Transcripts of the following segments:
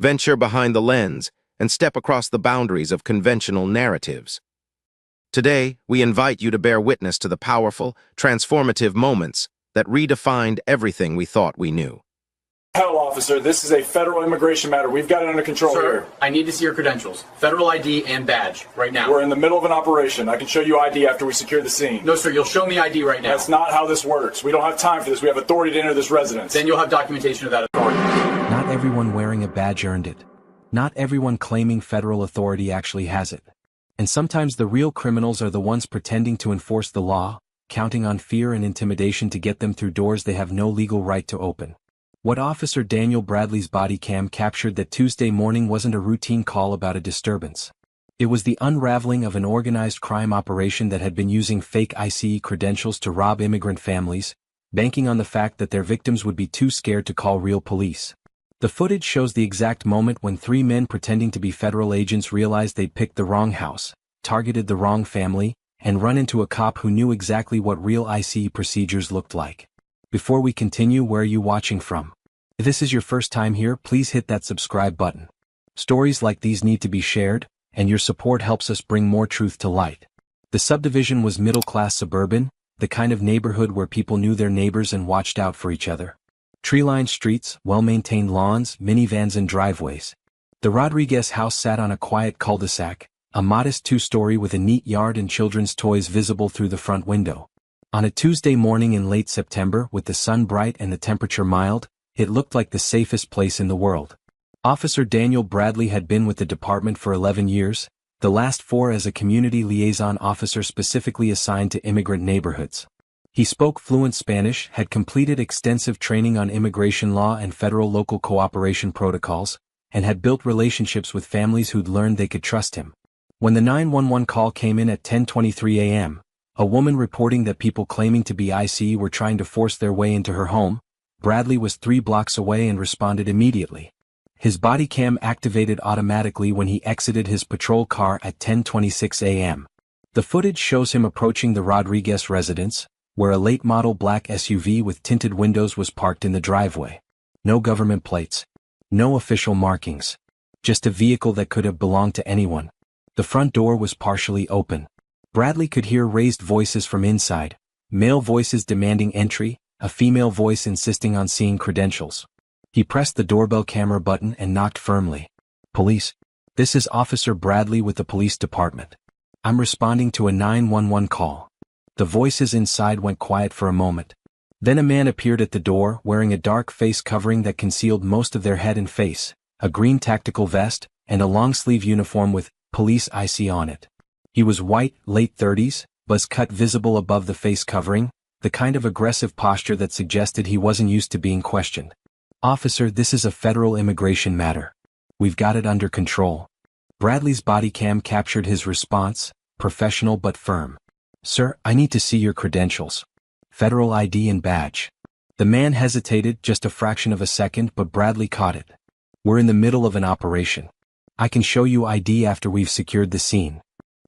venture behind the lens, and step across the boundaries of conventional narratives. Today, we invite you to bear witness to the powerful, transformative moments that redefined everything we thought we knew. Hell, officer, this is a federal immigration matter. We've got it under control here. Sir, I need to see your credentials. Federal ID and badge, right now. We're in the middle of an operation. I can show you ID after we secure the scene. No, sir, you'll show me ID right now. That's not how this works. We don't have time for this. We have authority to enter this residence. Then you'll have documentation of that authority. Not everyone wearing a badge earned it. Not everyone claiming federal authority actually has it. And sometimes the real criminals are the ones pretending to enforce the law, counting on fear and intimidation to get them through doors they have no legal right to open. What Officer Daniel Bradley's body cam captured that Tuesday morning wasn't a routine call about a disturbance. It was the unraveling of an organized crime operation that had been using fake ICE credentials to rob immigrant families, banking on the fact that their victims would be too scared to call real police. The footage shows the exact moment when three men pretending to be federal agents realized they'd picked the wrong house, targeted the wrong family, and run into a cop who knew exactly what real ICE procedures looked like. Before we continue, where are you watching from? If this is your first time here, please hit that subscribe button. Stories like these need to be shared, and your support helps us bring more truth to light. The subdivision was middle-class suburban, the kind of neighborhood where people knew their neighbors and watched out for each other. Tree-lined streets, well-maintained lawns, minivans and driveways. The Rodriguez house sat on a quiet cul-de-sac, a modest two-story with a neat yard and children's toys visible through the front window. On a Tuesday morning in late September, with the sun bright and the temperature mild, it looked like the safest place in the world. Officer Daniel Bradley had been with the department for 11 years, the last 4 as a community liaison officer specifically assigned to immigrant neighborhoods. He spoke fluent Spanish, had completed extensive training on immigration law and federal-local cooperation protocols, and had built relationships with families who'd learned they could trust him. When the 911 call came in at 10:23 a.m., a woman reporting that people claiming to be ICE were trying to force their way into her home, Bradley was 3 blocks away and responded immediately. His body cam activated automatically when he exited his patrol car at 10:26 a.m. The footage shows him approaching the Rodriguez residence, where a late-model black SUV with tinted windows was parked in the driveway. No government plates. No official markings. Just a vehicle that could have belonged to anyone. The front door was partially open. Bradley could hear raised voices from inside, male voices demanding entry, a female voice insisting on seeing credentials. He pressed the doorbell camera button and knocked firmly. "Police. This is Officer Bradley with the police department. I'm responding to a 911 call." The voices inside went quiet for a moment. Then a man appeared at the door wearing a dark face covering that concealed most of their head and face, a green tactical vest, and a long-sleeve uniform with "Police IC" on it. He was white, late 30s, buzz cut visible above the face covering, the kind of aggressive posture that suggested he wasn't used to being questioned. "Officer, this is a federal immigration matter. We've got it under control." Bradley's body cam captured his response, professional but firm. "Sir, I need to see your credentials. Federal ID and badge." The man hesitated just a fraction of a second, but Bradley caught it. "We're in the middle of an operation. I can show you ID after we've secured the scene."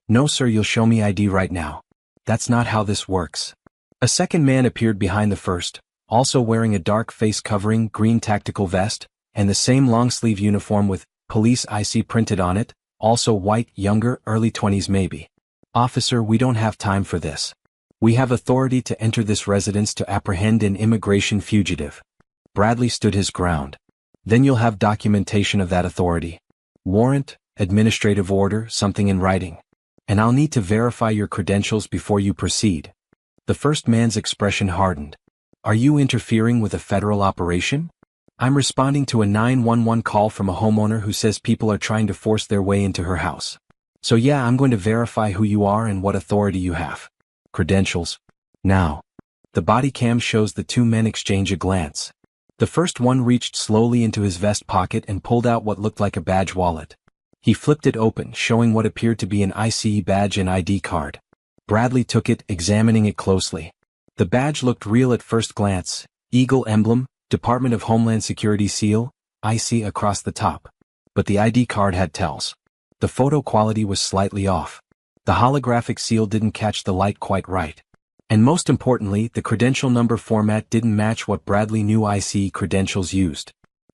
"No sir, you'll show me ID right now." "That's not how this works." A second man appeared behind the first, also wearing a dark face covering, green tactical vest, and the same long-sleeve uniform with "Police IC" printed on it, also white, younger, early 20s maybe. "Officer, we don't have time for this. We have authority to enter this residence to apprehend an immigration fugitive." Bradley stood his ground. "Then you'll have documentation of that authority. Warrant, administrative order, something in writing. And I'll need to verify your credentials before you proceed." The first man's expression hardened. "Are you interfering with a federal operation?" "I'm responding to a 911 call from a homeowner who says people are trying to force their way into her house. So yeah, I'm going to verify who you are and what authority you have." "Credentials. Now." The body cam shows the 2 men exchange a glance. The first one reached slowly into his vest pocket and pulled out what looked like a badge wallet. He flipped it open, showing what appeared to be an ICE badge and ID card. Bradley took it, examining it closely. The badge looked real at first glance, eagle emblem, Department of Homeland Security seal, IC across the top. But the ID card had tells. The photo quality was slightly off. The holographic seal didn't catch the light quite right. And most importantly, the credential number format didn't match what Bradley knew IC credentials used.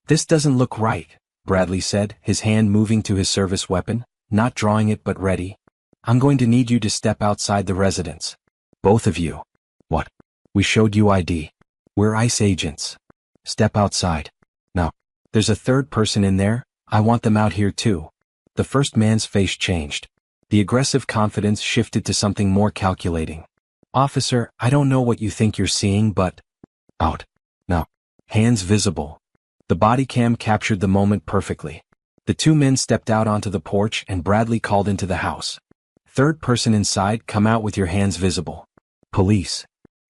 "This doesn't look right," Bradley said, his hand moving to his service weapon, not drawing it but ready. I'm going to need you to step outside the residence. Both of you. What? We showed you ID. We're ICE agents. Step outside. No. There's a third person in there, I want them out here too. The first man's face changed. The aggressive confidence shifted to something more calculating. Officer, I don't know what you think you're seeing, but... Out. No. Hands visible. The body cam captured the moment perfectly. The two men stepped out onto the porch and Bradley called into the house. Third person inside, come out with your hands visible. Police.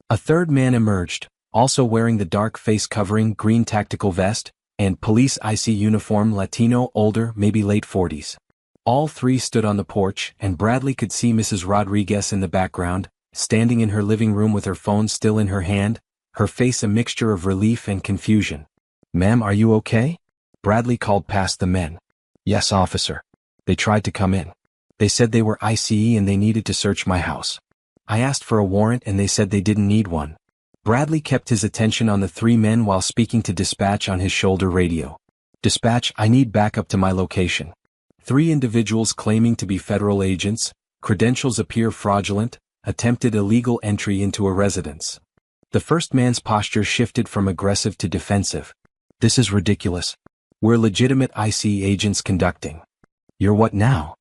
A third man emerged, also wearing the dark face covering, green tactical vest, and police IC uniform, Latino, older, maybe late 40s. All three stood on the porch, and Bradley could see Mrs. Rodriguez in the background, standing in her living room with her phone still in her hand, her face a mixture of relief and confusion. Ma'am, are you okay? Bradley called past the men. Yes, officer. They tried to come in. They said they were ICE and they needed to search my house. I asked for a warrant and they said they didn't need one. Bradley kept his attention on the three men while speaking to dispatch on his shoulder radio. Dispatch, I need backup to my location. 3 individuals claiming to be federal agents, credentials appear fraudulent, attempted illegal entry into a residence. The first man's posture shifted from aggressive to defensive. This is ridiculous. We're legitimate ICE agents conducting. You're what now?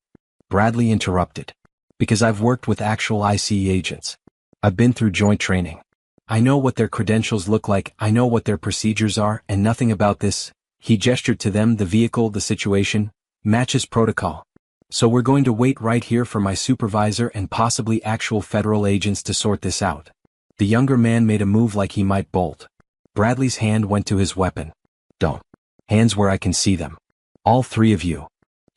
Bradley interrupted. Because I've worked with actual ICE agents. I've been through joint training. I know what their credentials look like, I know what their procedures are, and nothing about this, he gestured to them, the vehicle, the situation, matches protocol. So we're going to wait right here for my supervisor and possibly actual federal agents to sort this out. The younger man made a move like he might bolt. Bradley's hand went to his weapon. Don't. Hands where I can see them. All 3 of you.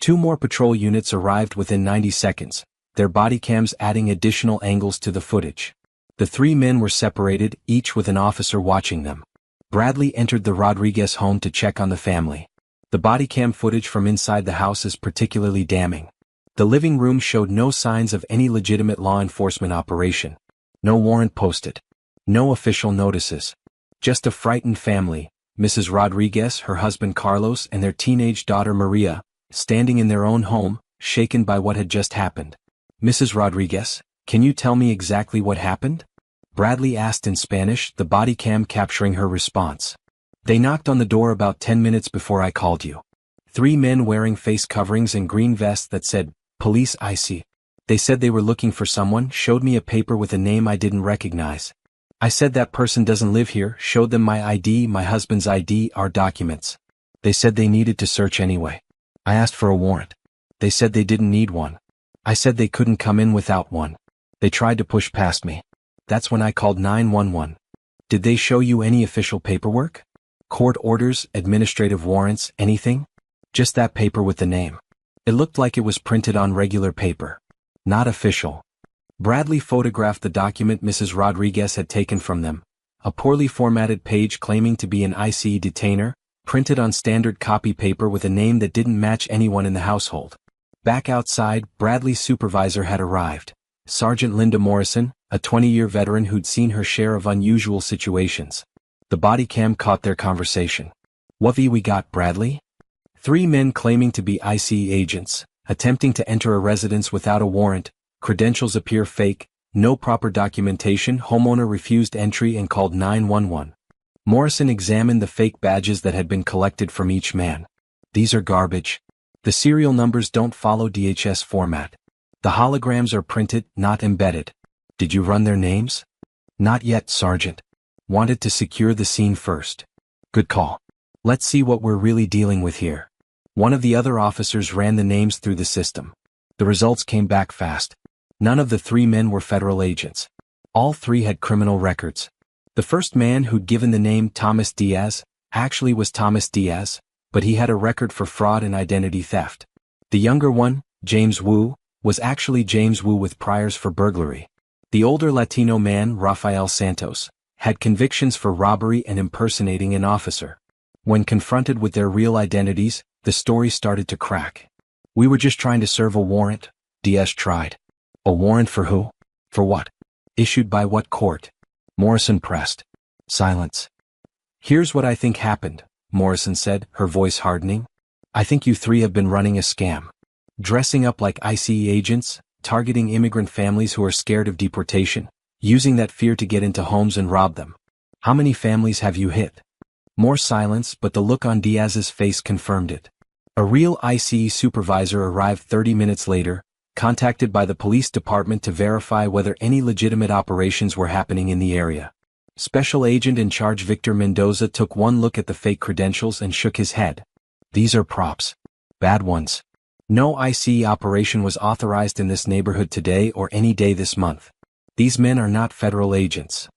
2 more patrol units arrived within 90 seconds, their body cams adding additional angles to the footage. The 3 men were separated, each with an officer watching them. Bradley entered the Rodriguez home to check on the family. The body cam footage from inside the house is particularly damning. The living room showed no signs of any legitimate law enforcement operation. No warrant posted. No official notices. Just a frightened family, Mrs. Rodriguez, her husband Carlos, and their teenage daughter Maria, standing in their own home, shaken by what had just happened. Mrs. Rodriguez, can you tell me exactly what happened? Bradley asked in Spanish, the body cam capturing her response. They knocked on the door about 10 minutes before I called you. 3 men wearing face coverings and green vests that said, Police IC. They said they were looking for someone, showed me a paper with a name I didn't recognize. I said that person doesn't live here, showed them my ID, my husband's ID, our documents. They said they needed to search anyway. I asked for a warrant. They said they didn't need one. I said they couldn't come in without one. They tried to push past me. That's when I called 911. Did they show you any official paperwork? Court orders, administrative warrants, anything? Just that paper with the name. It looked like it was printed on regular paper. Not official. Bradley photographed the document Mrs. Rodriguez had taken from them. A poorly formatted page claiming to be an ICE detainer, printed on standard copy paper with a name that didn't match anyone in the household. Back outside, Bradley's supervisor had arrived. Sergeant Linda Morrison, a 20-year veteran who'd seen her share of unusual situations. The body cam caught their conversation. What we got, Bradley? 3 men claiming to be ICE agents, attempting to enter a residence without a warrant, credentials appear fake, no proper documentation, homeowner refused entry and called 911. Morrison examined the fake badges that had been collected from each man. These are garbage. The serial numbers don't follow DHS format. The holograms are printed, not embedded. Did you run their names? Not yet, Sergeant. Wanted to secure the scene first. Good call. Let's see what we're really dealing with here. One of the other officers ran the names through the system. The results came back fast. None of the 3 men were federal agents. All 3 had criminal records. The first man who'd given the name Thomas Diaz actually was Thomas Diaz, but he had a record for fraud and identity theft. The younger one, James Wu, was actually James Wu with priors for burglary. The older Latino man, Rafael Santos, had convictions for robbery and impersonating an officer. When confronted with their real identities, the story started to crack. We were just trying to serve a warrant, Diaz tried. A warrant for who? For what? Issued by what court? Morrison pressed. Silence. Here's what I think happened, Morrison said, her voice hardening. I think you three have been running a scam. Dressing up like ICE agents, targeting immigrant families who are scared of deportation, using that fear to get into homes and rob them. How many families have you hit? More silence, but the look on Diaz's face confirmed it. A real ICE supervisor arrived 30 minutes later, contacted by the police department to verify whether any legitimate operations were happening in the area. Special Agent in charge Victor Mendoza took one look at the fake credentials and shook his head. These are props. Bad ones. No ICE operation was authorized in this neighborhood today or any day this month. These men are not federal agents.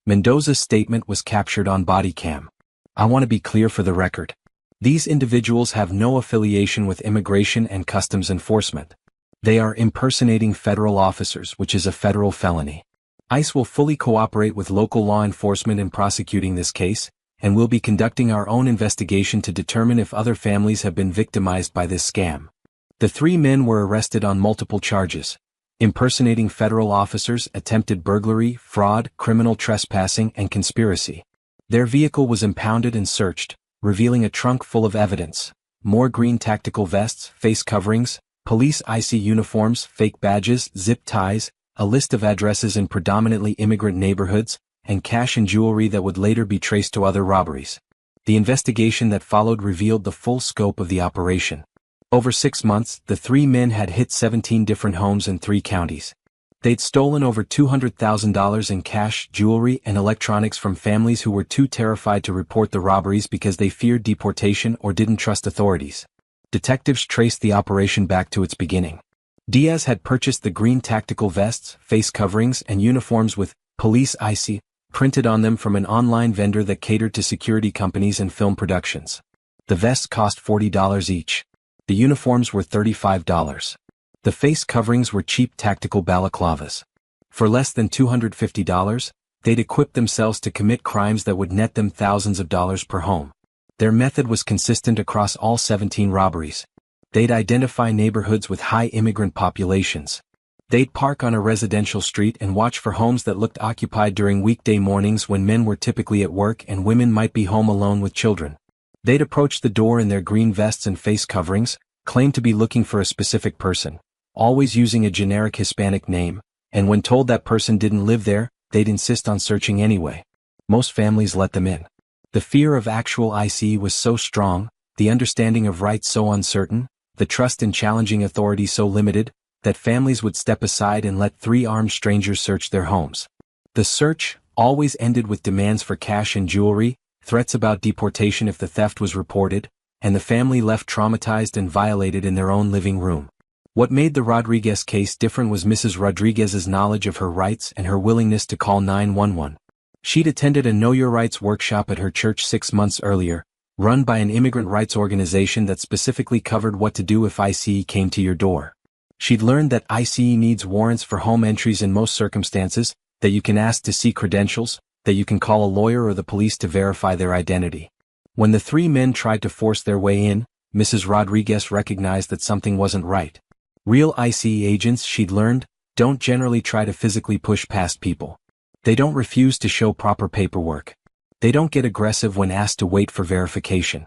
Mendoza's statement was captured on Bodycam. I want to be clear for the record. These individuals have no affiliation with Immigration and Customs Enforcement. They are impersonating federal officers, which is a federal felony. ICE will fully cooperate with local law enforcement in prosecuting this case, and we'll be conducting our own investigation to determine if other families have been victimized by this scam. The three men were arrested on multiple charges: impersonating federal officers, attempted burglary, fraud, criminal trespassing, and conspiracy. Their vehicle was impounded and searched, revealing a trunk full of evidence: more green tactical vests, face coverings, police IC uniforms, fake badges, zip ties, a list of addresses in predominantly immigrant neighborhoods, and cash and jewelry that would later be traced to other robberies. The investigation that followed revealed the full scope of the operation. Over 6 months, the three men had hit 17 different homes in 3 counties. They'd stolen over $200,000 in cash, jewelry, and electronics from families who were too terrified to report the robberies because they feared deportation or didn't trust authorities. Detectives traced the operation back to its beginning. Diaz had purchased the green tactical vests, face coverings, and uniforms with Police IC printed on them from an online vendor that catered to security companies and film productions. The vests cost $40 each. The uniforms were $35. The face coverings were cheap tactical balaclavas. For less than $250, they'd equip themselves to commit crimes that would net them thousands of dollars per home. Their method was consistent across all 17 robberies. They'd identify neighborhoods with high immigrant populations. They'd park on a residential street and watch for homes that looked occupied during weekday mornings when men were typically at work and women might be home alone with children. They'd approach the door in their green vests and face coverings, claim to be looking for a specific person, always using a generic Hispanic name, and when told that person didn't live there, they'd insist on searching anyway. Most families let them in. The fear of actual IC was so strong, the understanding of rights so uncertain, the trust in challenging authority so limited, that families would step aside and let 3 armed strangers search their homes. The search always ended with demands for cash and jewelry, threats about deportation if the theft was reported, and the family left traumatized and violated in their own living room. What made the Rodriguez case different was Mrs. Rodriguez's knowledge of her rights and her willingness to call 911. She'd attended a Know Your Rights workshop at her church 6 months earlier, run by an immigrant rights organization that specifically covered what to do if ICE came to your door. She'd learned that ICE needs warrants for home entries in most circumstances, that you can ask to see credentials, that you can call a lawyer or the police to verify their identity. When the 3 men tried to force their way in, Mrs. Rodriguez recognized that something wasn't right. Real ICE agents, she'd learned, don't generally try to physically push past people. They don't refuse to show proper paperwork. They don't get aggressive when asked to wait for verification.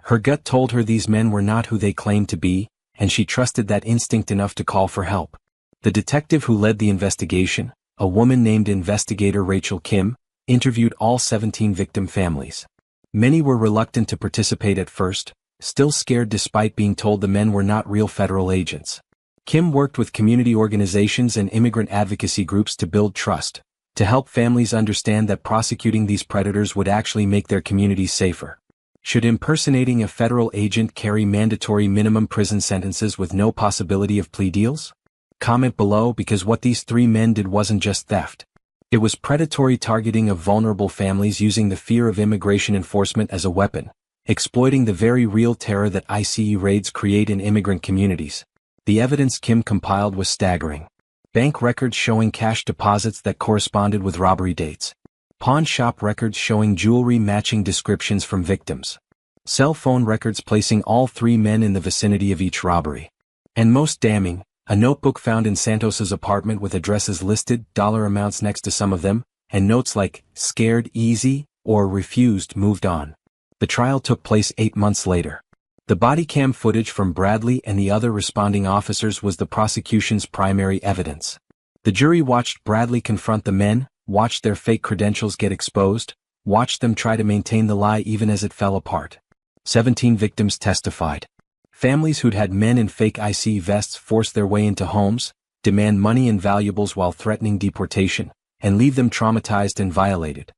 Her gut told her these men were not who they claimed to be, and she trusted that instinct enough to call for help. The detective who led the investigation, a woman named Investigator Rachel Kim, interviewed all 17 victim families. Many were reluctant to participate at first, still scared despite being told the men were not real federal agents. Kim worked with community organizations and immigrant advocacy groups to build trust, to help families understand that prosecuting these predators would actually make their communities safer. Should impersonating a federal agent carry mandatory minimum prison sentences with no possibility of plea deals? Comment below, because what these 3 men did wasn't just theft. It was predatory targeting of vulnerable families using the fear of immigration enforcement as a weapon, exploiting the very real terror that ICE raids create in immigrant communities. The evidence Kim compiled was staggering. Bank records showing cash deposits that corresponded with robbery dates. Pawn shop records showing jewelry matching descriptions from victims. Cell phone records placing all 3 men in the vicinity of each robbery. And most damning, a notebook found in Santos's apartment with addresses listed, dollar amounts next to some of them, and notes like, "Scared easy," or "Refused, moved on." The trial took place 8 months later. The body cam footage from Bradley and the other responding officers was the prosecution's primary evidence. The jury watched Bradley confront the men, watched their fake credentials get exposed, watched them try to maintain the lie even as it fell apart. 17 victims testified. Families who'd had men in fake IC vests force their way into homes, demand money and valuables while threatening deportation, and leave them traumatized and violated.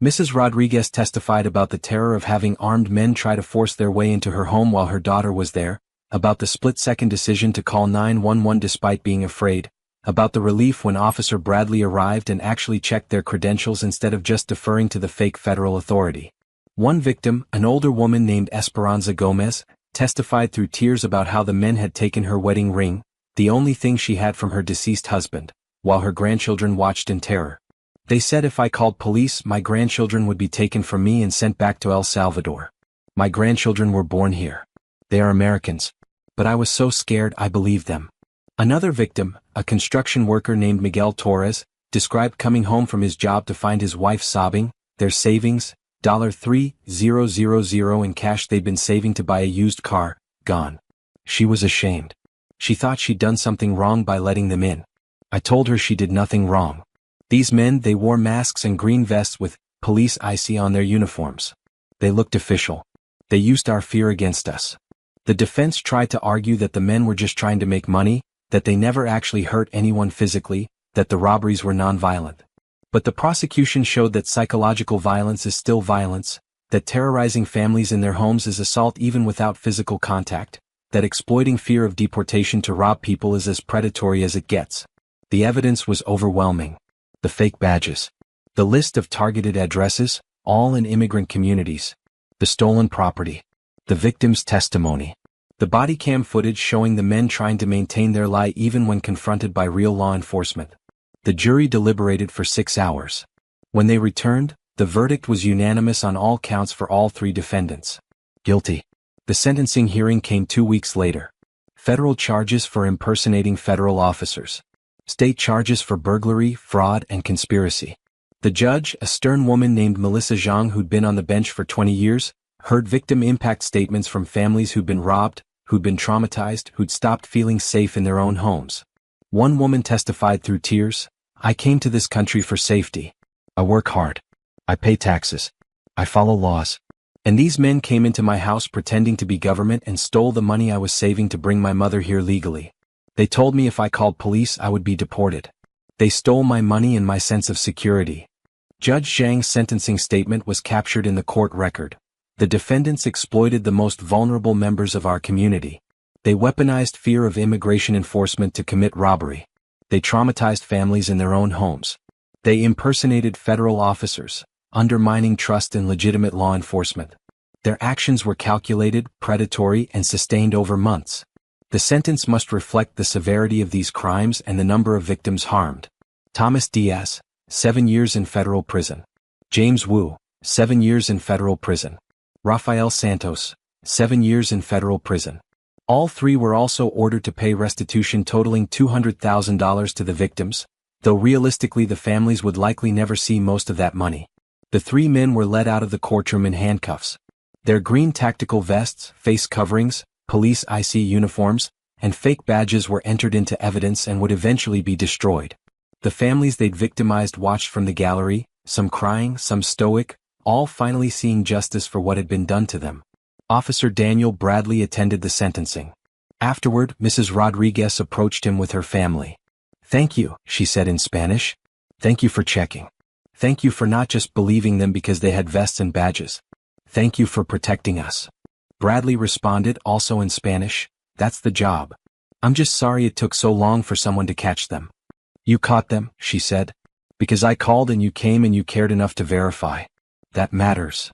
Mrs. Rodriguez testified about the terror of having armed men try to force their way into her home while her daughter was there, about the split-second decision to call 911 despite being afraid, about the relief when Officer Bradley arrived and actually checked their credentials instead of just deferring to the fake federal authority. One victim, an older woman named Esperanza Gomez, testified through tears about how the men had taken her wedding ring, the only thing she had from her deceased husband, while her grandchildren watched in terror. They said if I called police, my grandchildren would be taken from me and sent back to El Salvador. My grandchildren were born here. They are Americans. But I was so scared I believed them. Another victim, a construction worker named Miguel Torres, described coming home from his job to find his wife sobbing, their savings, $3,000 in cash they'd been saving to buy a used car, gone. She was ashamed. She thought she'd done something wrong by letting them in. I told her she did nothing wrong. These men, they wore masks and green vests with police IC on their uniforms. They looked official. They used our fear against us. The defense tried to argue that the men were just trying to make money, that they never actually hurt anyone physically, that the robberies were nonviolent. But the prosecution showed that psychological violence is still violence, that terrorizing families in their homes is assault even without physical contact, that exploiting fear of deportation to rob people is as predatory as it gets. The evidence was overwhelming. The fake badges. The list of targeted addresses, all in immigrant communities. The stolen property. The victim's testimony. The body cam footage showing the men trying to maintain their lie even when confronted by real law enforcement. The jury deliberated for 6 hours. When they returned, the verdict was unanimous on all counts for all 3 defendants. Guilty. The sentencing hearing came 2 weeks later. Federal charges for impersonating federal officers. State charges for burglary, fraud, and conspiracy. The judge, a stern woman named Melissa Zhang who'd been on the bench for 20 years, heard victim impact statements from families who'd been robbed, who'd been traumatized, who'd stopped feeling safe in their own homes. One woman testified through tears, I came to this country for safety. I work hard. I pay taxes. I follow laws. And these men came into my house pretending to be government and stole the money I was saving to bring my mother here legally. They told me if I called police I would be deported. They stole my money and my sense of security. Judge Zhang's sentencing statement was captured in the court record. The defendants exploited the most vulnerable members of our community. They weaponized fear of immigration enforcement to commit robbery. They traumatized families in their own homes. They impersonated federal officers, undermining trust in legitimate law enforcement. Their actions were calculated, predatory, and sustained over months. The sentence must reflect the severity of these crimes and the number of victims harmed. Thomas Diaz, 7 years in federal prison. James Wu, 7 years in federal prison. Rafael Santos, 7 years in federal prison. All 3 were also ordered to pay restitution totaling $200,000 to the victims, though realistically the families would likely never see most of that money. The 3 men were led out of the courtroom in handcuffs. Their green tactical vests, face coverings, police IC uniforms, and fake badges were entered into evidence and would eventually be destroyed. The families they'd victimized watched from the gallery, some crying, some stoic, all finally seeing justice for what had been done to them. Officer Daniel Bradley attended the sentencing. Afterward, Mrs. Rodriguez approached him with her family. Thank you, she said in Spanish. Thank you for checking. Thank you for not just believing them because they had vests and badges. Thank you for protecting us. Bradley responded, also in Spanish, that's the job. I'm just sorry it took so long for someone to catch them. You caught them, she said. Because I called and you came and you cared enough to verify. That matters.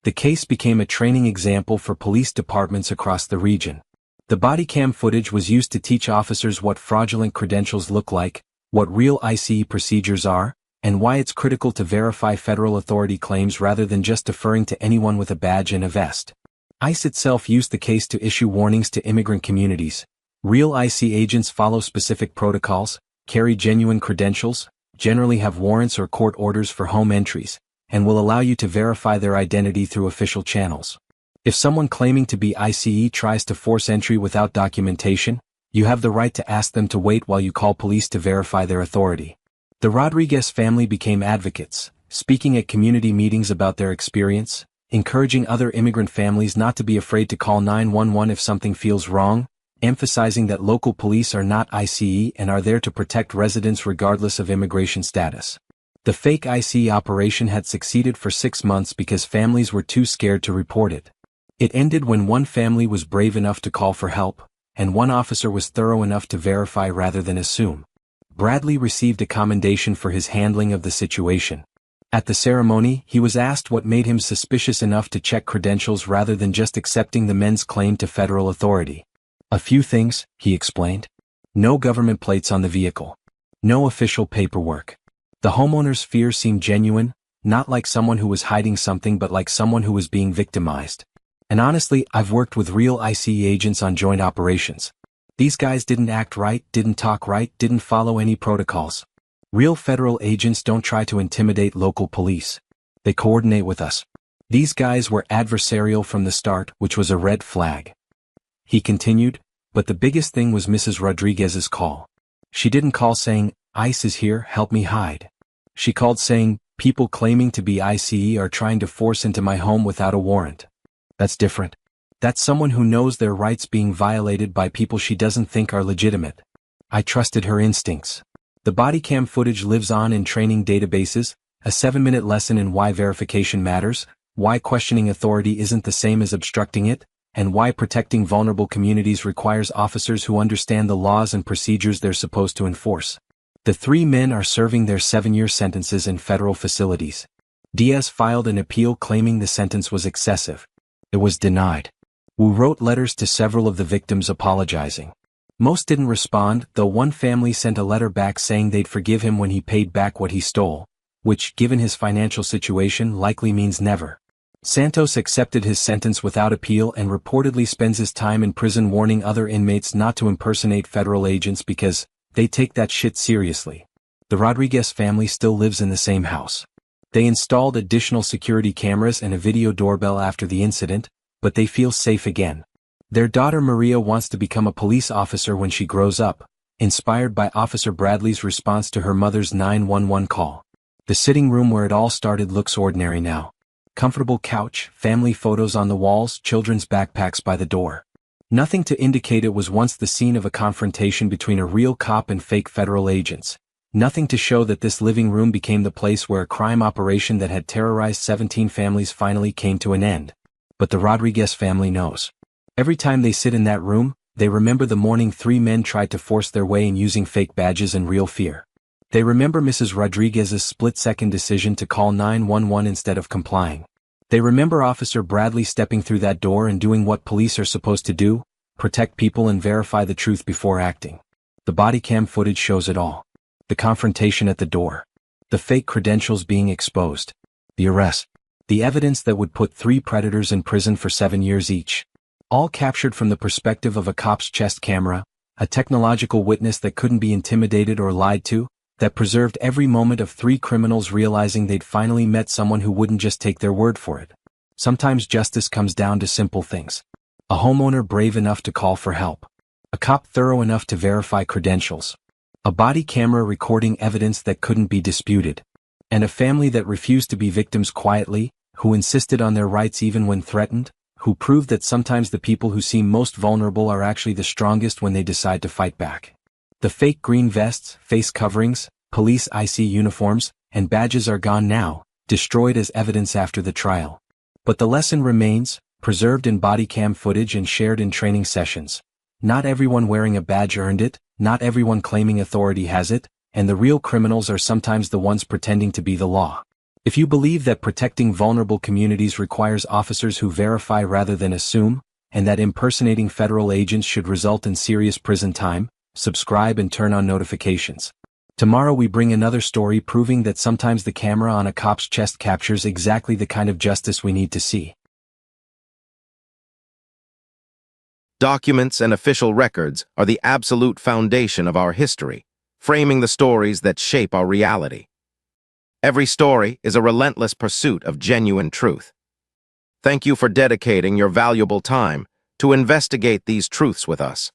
The case became a training example for police departments across the region. The body cam footage was used to teach officers what fraudulent credentials look like, what real ICE procedures are, and why it's critical to verify federal authority claims rather than just deferring to anyone with a badge and a vest. ICE itself used the case to issue warnings to immigrant communities. Real ICE agents follow specific protocols, carry genuine credentials, generally have warrants or court orders for home entries, and will allow you to verify their identity through official channels. If someone claiming to be ICE tries to force entry without documentation, you have the right to ask them to wait while you call police to verify their authority. The Rodriguez family became advocates, speaking at community meetings about their experience, encouraging other immigrant families not to be afraid to call 911 if something feels wrong, emphasizing that local police are not ICE and are there to protect residents regardless of immigration status. The fake ICE operation had succeeded for 6 months because families were too scared to report it. It ended when one family was brave enough to call for help, and one officer was thorough enough to verify rather than assume. Bradley received a commendation for his handling of the situation. At the ceremony, he was asked what made him suspicious enough to check credentials rather than just accepting the men's claim to federal authority. A few things, he explained. No government plates on the vehicle. No official paperwork. The homeowner's fear seemed genuine, not like someone who was hiding something but like someone who was being victimized. And honestly, I've worked with real ICE agents on joint operations. These guys didn't act right, didn't talk right, didn't follow any protocols. Real federal agents don't try to intimidate local police. They coordinate with us. These guys were adversarial from the start, which was a red flag. He continued, but the biggest thing was Mrs. Rodriguez's call. She didn't call saying, "ICE is here, help me hide." She called saying, "People claiming to be ICE are trying to force into my home without a warrant." That's different. That's someone who knows their rights being violated by people she doesn't think are legitimate. I trusted her instincts. The Bodycam footage lives on in training databases, a 7-minute lesson in why verification matters, why questioning authority isn't the same as obstructing it, and why protecting vulnerable communities requires officers who understand the laws and procedures they're supposed to enforce. The 3 men are serving their 7-year sentences in federal facilities. Diaz filed an appeal claiming the sentence was excessive. It was denied. Wu wrote letters to several of the victims apologizing. Most didn't respond, though one family sent a letter back saying they'd forgive him when he paid back what he stole, which, given his financial situation, likely means never. Santos accepted his sentence without appeal and reportedly spends his time in prison warning other inmates not to impersonate federal agents because they take that shit seriously. The Rodriguez family still lives in the same house. They installed additional security cameras and a video doorbell after the incident, but they feel safe again. Their daughter Maria wants to become a police officer when she grows up, inspired by Officer Bradley's response to her mother's 911 call. The sitting room where it all started looks ordinary now. Comfortable couch, family photos on the walls, children's backpacks by the door. Nothing to indicate it was once the scene of a confrontation between a real cop and fake federal agents. Nothing to show that this living room became the place where a crime operation that had terrorized 17 families finally came to an end. But the Rodriguez family knows. Every time they sit in that room, they remember the morning 3 men tried to force their way in using fake badges and real fear. They remember Mrs. Rodriguez's split-second decision to call 911 instead of complying. They remember Officer Bradley stepping through that door and doing what police are supposed to do, protect people and verify the truth before acting. The Bodycam footage shows it all. The confrontation at the door. The fake credentials being exposed. The arrest. The evidence that would put 3 predators in prison for 7 years each. All captured from the perspective of a cop's chest camera, a technological witness that couldn't be intimidated or lied to, that preserved every moment of 3 criminals realizing they'd finally met someone who wouldn't just take their word for it. Sometimes justice comes down to simple things. A homeowner brave enough to call for help. A cop thorough enough to verify credentials. A body camera recording evidence that couldn't be disputed. And a family that refused to be victims quietly, who insisted on their rights even when threatened, who proved that sometimes the people who seem most vulnerable are actually the strongest when they decide to fight back. The fake green vests, face coverings, police IC uniforms, and badges are gone now, destroyed as evidence after the trial. But the lesson remains, preserved in Bodycam footage and shared in training sessions. Not everyone wearing a badge earned it, not everyone claiming authority has it, and the real criminals are sometimes the ones pretending to be the law. If you believe that protecting vulnerable communities requires officers who verify rather than assume, and that impersonating federal agents should result in serious prison time, subscribe and turn on notifications. Tomorrow we bring another story proving that sometimes the camera on a cop's chest captures exactly the kind of justice we need to see. Documents and official records are the absolute foundation of our history, framing the stories that shape our reality. Every story is a relentless pursuit of genuine truth. Thank you for dedicating your valuable time to investigate these truths with us.